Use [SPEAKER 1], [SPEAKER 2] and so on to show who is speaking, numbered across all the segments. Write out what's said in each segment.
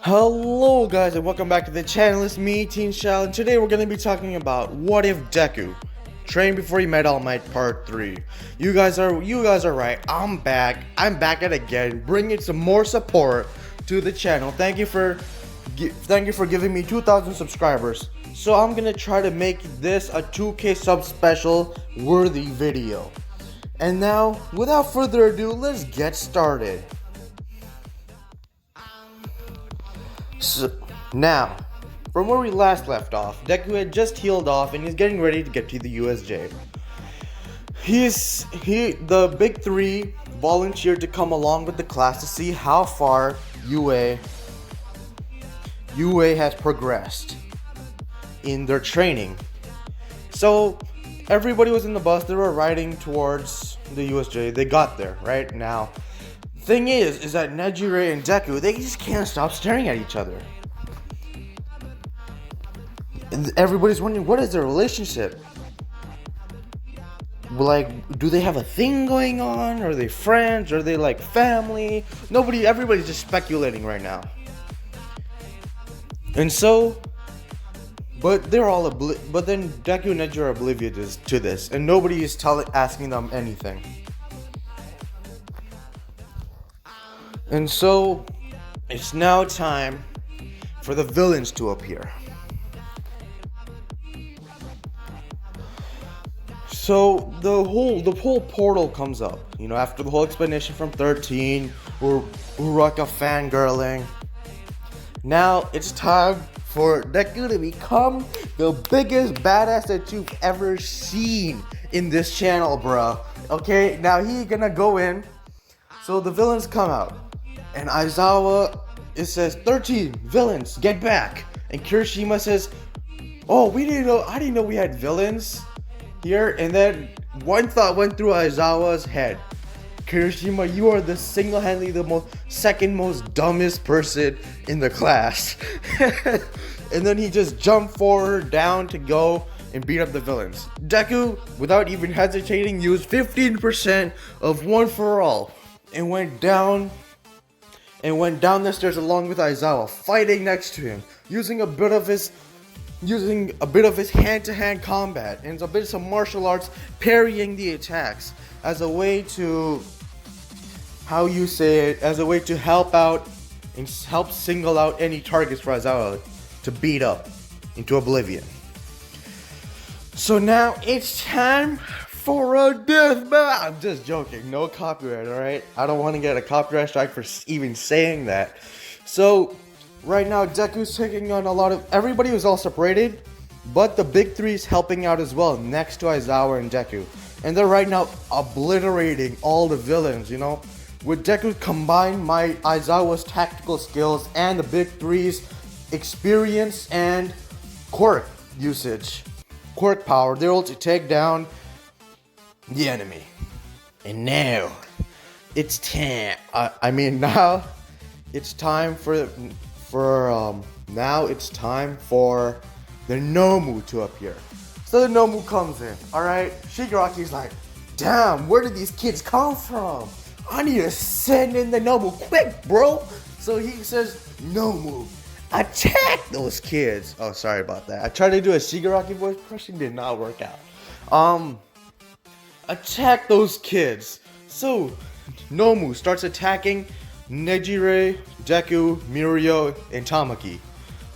[SPEAKER 1] Hello guys and welcome back to the channel. It's me, Teen Shal, and today we're going to be talking about what if Deku trained before he met All Might Part 3. You guys are right. I'm back at again, bringing some more support to the channel. Thank you for giving me 2,000 subscribers. So I'm going to try to make this a 2K sub special worthy video. And now, without further ado, let's get started. So, now, from where we last left off, Deku had just healed off and he's getting ready to get to the USJ. The big three volunteered to come along with the class to see how far UA has progressed in their training. So everybody was in the bus. They were riding towards the USJ. They got there right now. Thing is that Nejire and Deku, they just can't stop staring at each other. And everybody's wondering, what is their relationship? Like, do they have a thing going on? Are they friends? Are they like family? Everybody's just speculating right now. And so, but then Deku and Nejire are oblivious to this, and nobody is asking them anything. And so, it's now time for the villains to appear. So the whole portal comes up, after the whole explanation from 13, Uraka fangirling. Now it's time for Deku to become the biggest badass that you've ever seen in this channel, bruh. Okay, now he's gonna go in. So the villains come out. And Aizawa, it says 13 villains, get back. And Kirishima says, oh, I didn't know we had villains here. And then one thought went through Aizawa's head. Kirishima, you are single-handedly the second most dumbest person in the class. And then he just jumped forward down to go and beat up the villains. Deku, without even hesitating, used 15% of One For All and went down the stairs along with Aizawa, fighting next to him, using a bit of his hand-to-hand combat and some martial arts, parrying the attacks as a way to, help out and help single out any targets for Aizawa to beat up into oblivion. So now it's time for a death match. I'm just joking. No copyright, alright? I don't want to get a copyright strike for even saying that. So, right now, Deku's taking on everybody was all separated, but the big three is helping out as well, next to Aizawa and Deku. And they're right now obliterating all the villains, With Deku combined Aizawa's tactical skills and the big three's experience and quirk power, they're able to take down the enemy. And now it's time. Now it's time for the Nomu to appear. So the Nomu comes in. All right, Shigaraki's like, damn, where did these kids come from? I need to send in the Nomu quick, bro. So he says, Nomu, attack those kids. Oh, sorry about that. I tried to do a Shigaraki voice impression, did not work out. Attack those kids. So Nomu starts attacking Nejire, Deku, Mirio, and Tamaki.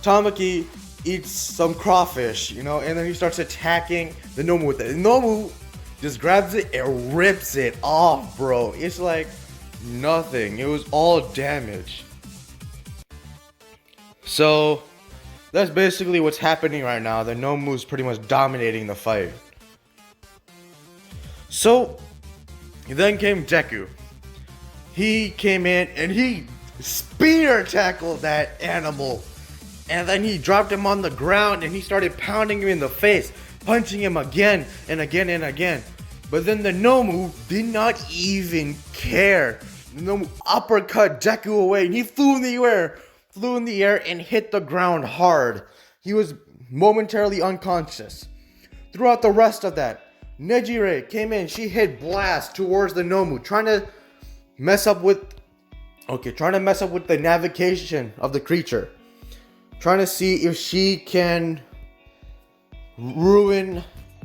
[SPEAKER 1] Tamaki eats some crawfish, and then he starts attacking the Nomu with it. Nomu just grabs it and rips it off, bro. It's like nothing. It was all damage. So that's basically what's happening right now. The Nomu's pretty much dominating the fight. So, then came Deku. He came in and he spear tackled that animal. And then he dropped him on the ground and he started pounding him in the face, punching him again and again and again. But then the Nomu did not even care. The Nomu uppercut Deku away and he flew in the air and hit the ground hard. He was momentarily unconscious. Throughout the rest of that, Nejire came in, she hit blast towards the Nomu, trying to mess up with Okay, trying to mess up with the navigation of the creature. Trying to see if she can ruin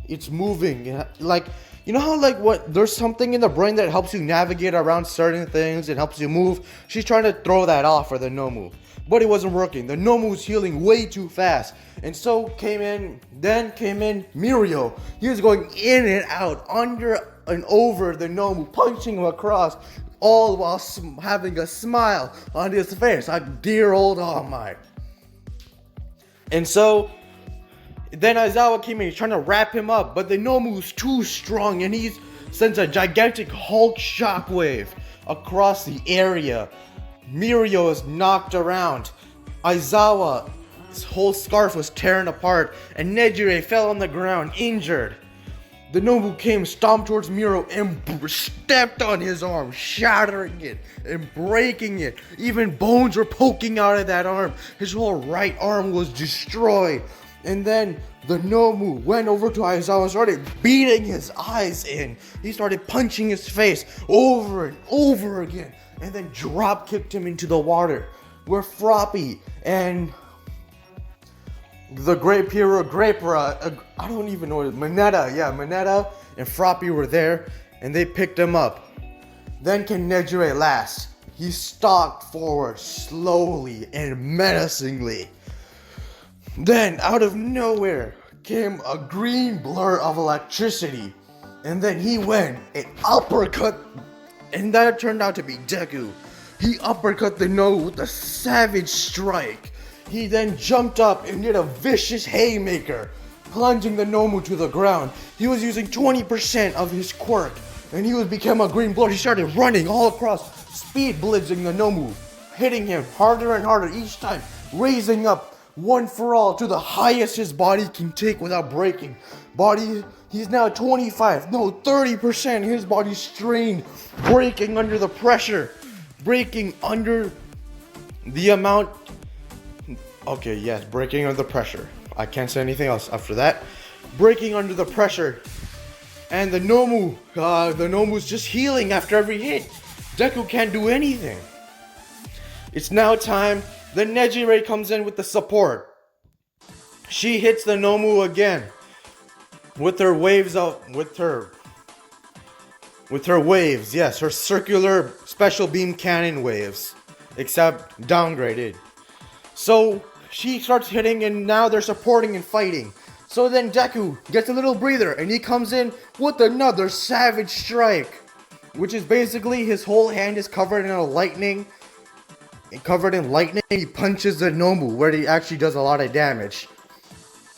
[SPEAKER 1] its moving. Like, you know how like what there's something in the brain that helps you navigate around certain things, it helps you move. She's trying to throw that off for the Nomu. But it wasn't working. The Nomu was healing way too fast. And so came in Mirio. He was going in and out, under and over the Nomu, punching him across, all while having a smile on his face, like dear old All Might. And so then Aizawa came in, he's trying to wrap him up, but the Nomu's too strong, and he sends a gigantic Hulk shockwave across the area. Mirio is knocked around. Aizawa's whole scarf was tearing apart, and Nejire fell on the ground, injured. The Nomu came, stomped towards Mirio, and stepped on his arm, shattering it and breaking it. Even bones were poking out of that arm. His whole right arm was destroyed. And then the Nomu went over to Aizawa and started beating his eyes in. He started punching his face over and over again. And then drop kicked him into the water. Where Froppy and the Great Hero Grapera, I don't even know, Mineta and Froppy were there, and they picked him up. Then came Nejire last. He stalked forward slowly and menacingly. Then, out of nowhere, came a green blur of electricity. And then he went and uppercut, and that turned out to be Deku. He uppercut the Nomu with a savage strike. He then jumped up and did a vicious haymaker, plunging the Nomu to the ground. He was using 20% of his quirk, and he became a green blur. He started running all across, speed blitzing the Nomu, hitting him harder and harder each time, raising up one for all to the highest his body can take without breaking. He's now 30%. His body's strained, breaking under the pressure, breaking under the amount. Okay, yes, breaking under the pressure. I can't say anything else after that. Breaking under the pressure. And the Nomu's just healing after every hit. Deku can't do anything. It's now time. Then Nejire comes in with the support. She hits the Nomu again with her waves yes, her circular special beam cannon waves, except downgraded. So she starts hitting, and now they're supporting and fighting. So then Deku gets a little breather, and he comes in with another savage strike, which is basically his whole hand is covered in lightning. He punches the Nomu where he actually does a lot of damage.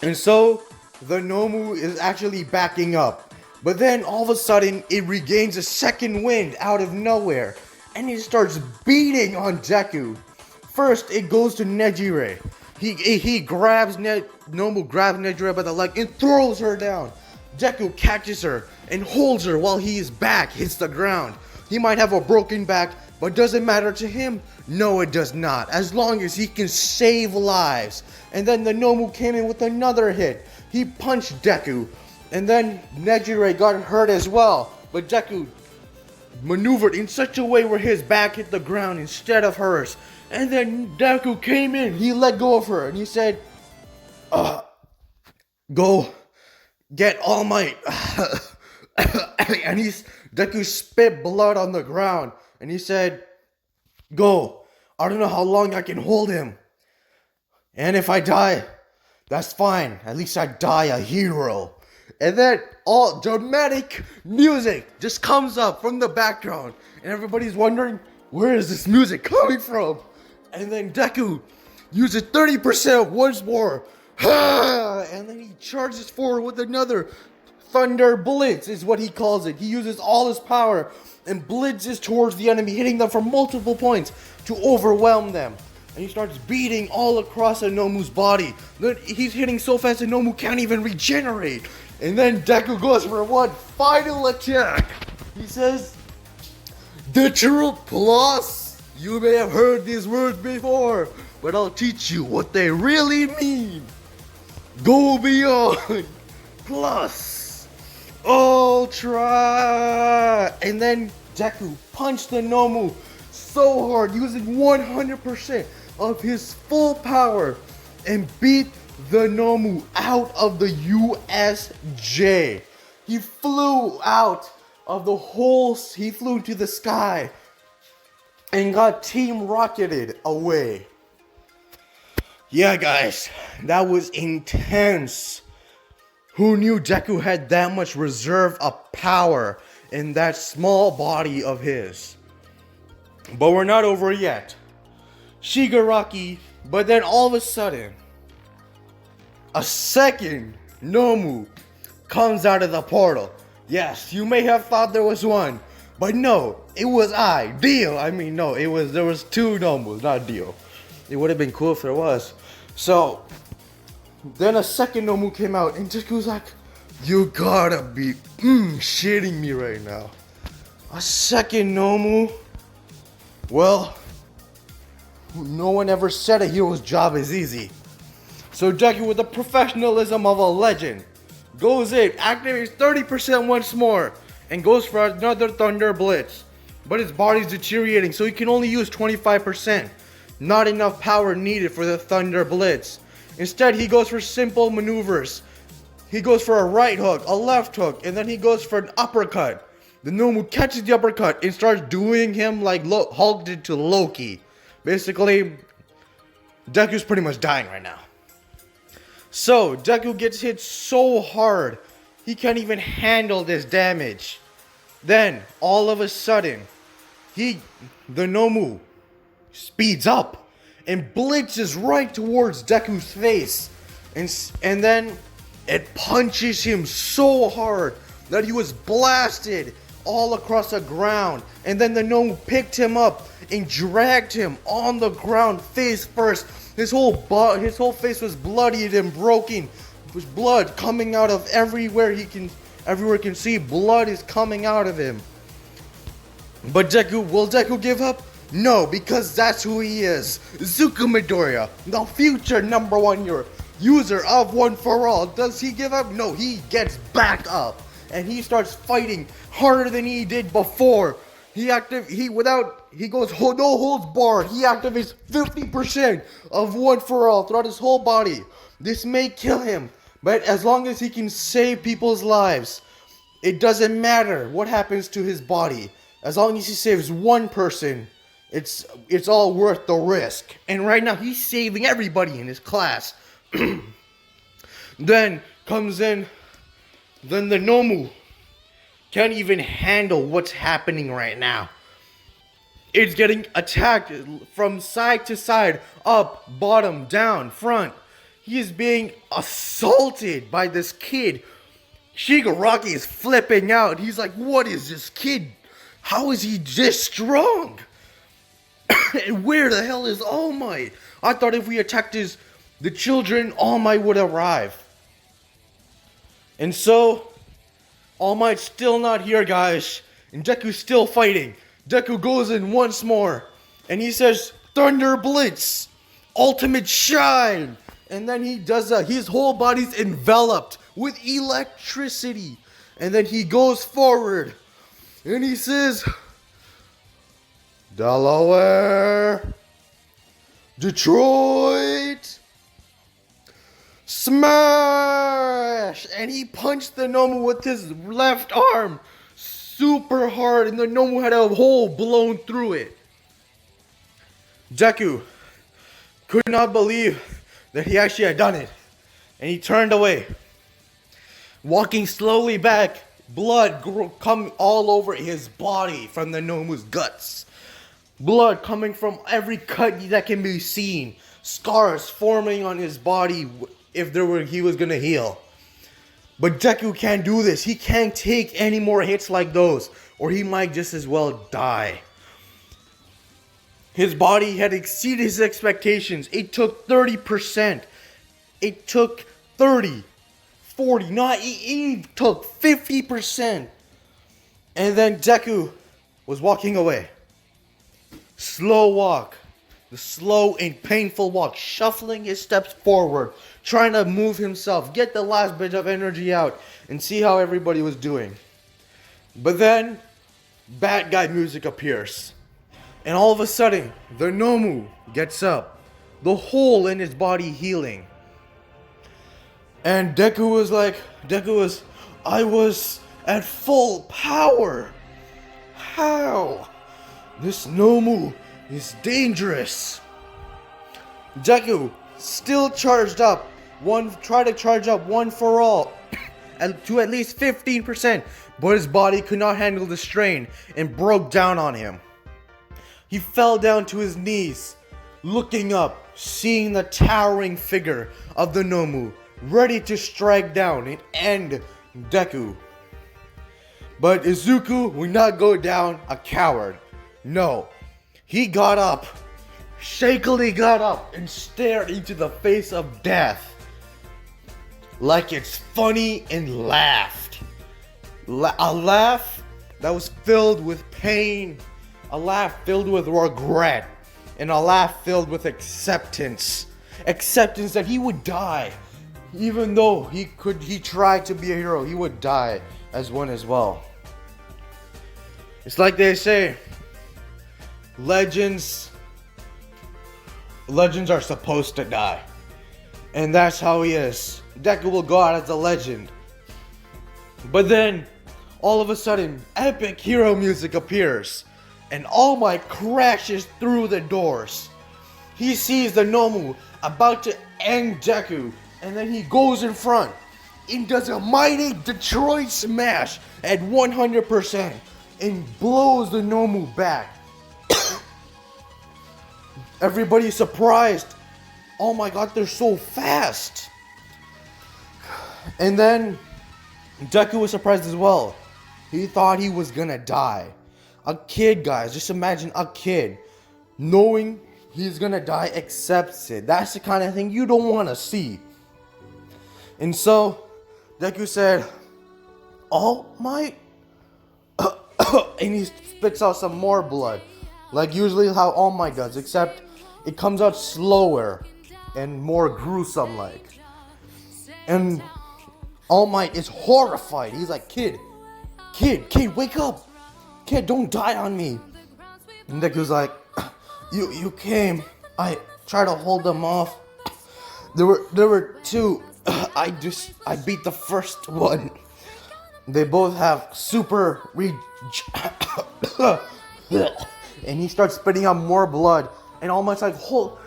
[SPEAKER 1] And so the Nomu is actually backing up. But then all of a sudden it regains a second wind out of nowhere, and it starts beating on Deku. First it goes to Nejire. Nomu grabs Nejire by the leg and throws her down. Deku catches her and holds her while his back hits the ground. He might have a broken back, but does it matter to him? No, it does not, as long as he can save lives. And then the Nomu came in with another hit. He punched Deku, and then Nejire got hurt as well. But Deku maneuvered in such a way where his back hit the ground instead of hers. And then Deku came in, he let go of her, and he said, go get All Might. And Deku spit blood on the ground, and he said, go. I don't know how long I can hold him. And if I die, that's fine. At least I die a hero. And then all dramatic music just comes up from the background, and everybody's wondering, where is this music coming from? And then Deku uses 30% once more. And then he charges forward with another Thunder Blitz is what he calls it. He uses all his power and blitzes towards the enemy, hitting them from multiple points to overwhelm them. And he starts beating all across the Nomu's body. Then he's hitting so fast that Nomu can't even regenerate. And then Deku goes for one final attack. He says, "Literal plus. You may have heard these words before, but I'll teach you what they really mean. Go beyond plus ultra." And then Deku punched the Nomu so hard, using 100% of his full power, and beat the Nomu out of the USJ. He flew out of the whole, he flew into the sky and got team rocketed away. Yeah, guys, that was intense. Who knew Deku had that much reserve of power in that small body of his? But we're not over yet. Shigaraki, but then all of a sudden, a second Nomu comes out of the portal. Yes, you may have thought there was one, but no, it was Dio. There was two Nomus, not Dio. It would have been cool if there was. So, then a second Nomu came out, and Deku's like, you gotta be shitting me right now. A second Nomu? Well, no one ever said a hero's job is easy. So Deku, with the professionalism of a legend, goes in, activates 30% once more, and goes for another Thunder Blitz. But his body's deteriorating, so he can only use 25%. Not enough power needed for the Thunder Blitz. Instead, he goes for simple maneuvers. He goes for a right hook, a left hook, and then he goes for an uppercut. The Nomu catches the uppercut and starts doing him like Hulk did to Loki. Basically, Deku's pretty much dying right now. So, Deku gets hit so hard, he can't even handle this damage. Then, all of a sudden, the Nomu speeds up and blitzes right towards Deku's face. And then, it punches him so hard that he was blasted all across the ground. And then the Nomu picked him up and dragged him on the ground face first. His whole face was bloodied and broken. With blood coming out of everywhere he can see. Blood is coming out of him. But will Deku give up? No, because that's who he is. Zuko Midoriya, the future #1 user of One For All. Does he give up? No, he gets back up. And he starts fighting harder than he did before. He goes no holds barred. He activates 50% of One For All throughout his whole body. This may kill him, but as long as he can save people's lives, it doesn't matter what happens to his body. As long as he saves one person, it's all worth the risk. And right now he's saving everybody in his class. Then the Nomu can't even handle what's happening right now. It's getting attacked from side to side, up, bottom, down, front. He is being assaulted by this kid. Shigaraki is flipping out. He's like, what is this kid? How is he this strong? And where the hell is All Might? I thought if we attacked the children, All Might would arrive. And so, All Might's still not here, guys. And Deku's still fighting. Deku goes in once more. And he says, Thunder Blitz! Ultimate Shine! And then he does that. His whole body's enveloped with electricity. And then he goes forward. And he says, Delaware, Detroit, smash! And he punched the Nomu with his left arm super hard, and the Nomu had a hole blown through it. Deku could not believe that he actually had done it, and he turned away. Walking slowly back, blood coming all over his body from the Nomu's guts. Blood coming from every cut that can be seen. Scars forming on his body he was gonna heal. But Deku can't do this. He can't take any more hits like those, or he might just as well die. His body had exceeded his expectations. It took 30%. It took 30, 40, it took 50%. And then Deku was walking away. Slow walk. The slow and painful walk, shuffling his steps forward, trying to move himself, get the last bit of energy out, and see how everybody was doing. But then, bad guy music appears. And all of a sudden, the Nomu gets up, the hole in his body healing. And Deku was, I was at full power. How? This Nomu is dangerous. Deku still charged up. Try to charge up one for all to at least 15%, but his body could not handle the strain and broke down on him. He fell down to his knees, looking up, seeing the towering figure of the Nomu, ready to strike down and end Deku. But Izuku would not go down a coward. No, he got up, shakily got up, and stared into the face of death. Like it's funny, and laughed. A laugh that was filled with pain, a laugh filled with regret, and a laugh filled with acceptance. Acceptance that he would die. Even though he tried to be a hero, he would die as one as well. It's like they say, legends are supposed to die. And that's how he is. Deku will go out as a legend. But then, all of a sudden, epic hero music appears. And All Might crashes through the doors. He sees the Nomu about to end Deku. And then he goes in front and does a mighty Detroit smash at 100%. And blows the Nomu back. Everybody's surprised. Oh my god, they're so fast. And then Deku was surprised as well. He thought he was gonna die. A kid, guys, just imagine a kid knowing he's gonna die accepts it. That's the kind of thing you don't want to see. And so Deku said, All Might? And he spits out some more blood. Like usually how All Might does, except it comes out slower and more gruesome like. And All Might is horrified. He's like, Kid, wake up. Kid, don't die on me. And Deku's like, you came. I tried to hold them off. There were two. I beat the first one. They both have super and he starts spitting out more blood. And All Might's like, hold,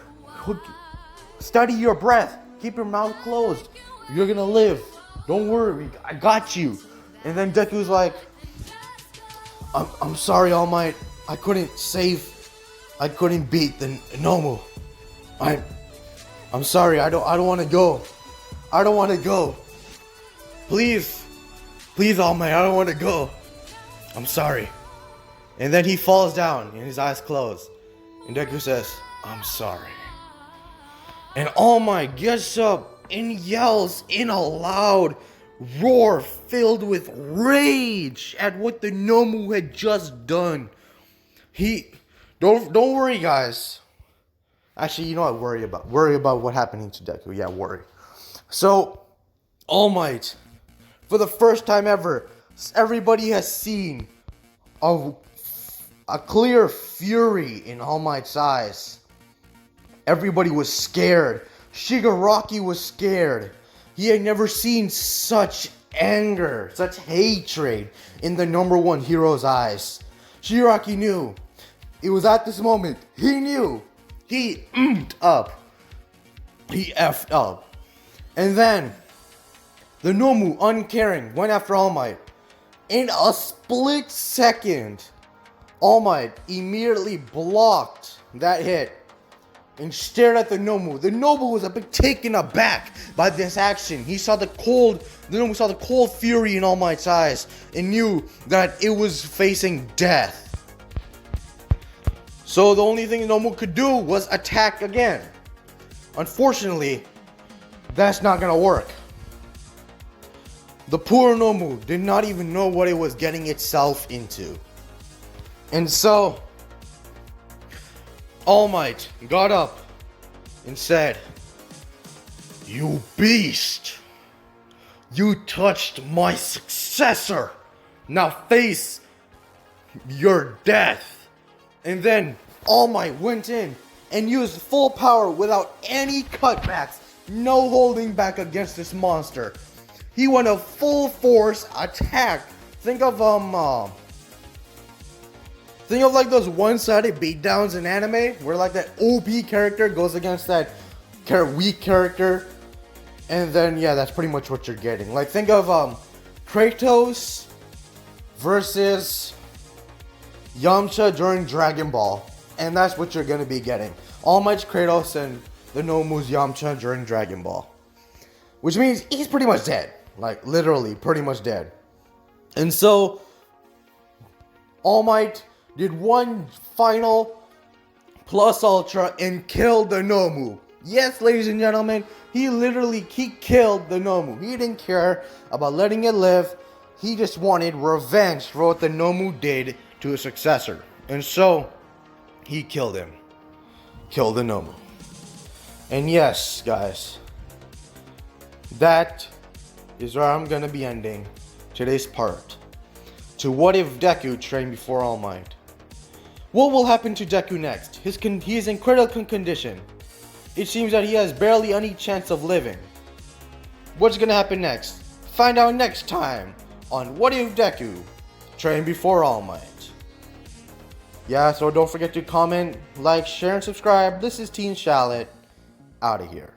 [SPEAKER 1] steady your breath. Keep your mouth closed. You're gonna live. Don't worry, I got you. And then Deku's like, I'm sorry, All Might. I couldn't beat the Nomu. I'm sorry. I don't want to go. I don't want to go. Please, All Might. I don't want to go. I'm sorry. And then he falls down and his eyes close. And Deku says, I'm sorry. And All Might gets up and yells in a loud roar filled with rage at what the Nomu had just done. Don't worry, guys. Actually, you know what? Worry about what happening to Deku. Yeah, worry. So, All Might, for the first time ever, everybody has seen a clear fury in All Might's eyes. Everybody was scared. Shigaraki was scared. He had never seen such anger, such hatred in the number one hero's eyes. Shigaraki knew. It was at this moment. He knew. He up. He effed up. And then, the Nomu, uncaring, went after All Might. In a split second, All Might immediately blocked that hit and stared at the Nomu. The Nomu was a bit taken aback by this action. The Nomu saw the cold fury in All Might's eyes and knew that it was facing death. So the only thing Nomu could do was attack again. Unfortunately, that's not gonna work. The poor Nomu did not even know what it was getting itself into. And so, All Might got up and said, You beast! You touched my successor! Now face your death! And then All Might went in and used full power without any cutbacks, no holding back against this monster. He went a full force attack. Think of like those one-sided beatdowns in anime where like that OP character goes against that weak character, and then yeah, that's pretty much what you're getting. Like think of Kratos versus Yamcha during Dragon Ball, and that's what you're gonna be getting. All Might's Kratos and the Nomu's Yamcha during Dragon Ball, which means he's pretty much dead, like literally pretty much dead. And so All Might did one final plus ultra and killed the Nomu. Yes, ladies and gentlemen, he killed the Nomu. He didn't care about letting it live. He just wanted revenge for what the Nomu did to his successor. And so he killed him. Killed the Nomu. And yes, guys, that is where I'm gonna be ending today's part to what if Deku trained before All Might. What will happen to Deku next? He is in critical condition. It seems that he has barely any chance of living. What's gonna happen next? Find out next time on What If Deku Trained Before All Might. Yeah, so don't forget to comment, like, share, and subscribe. This is Teen Shallot, out of here.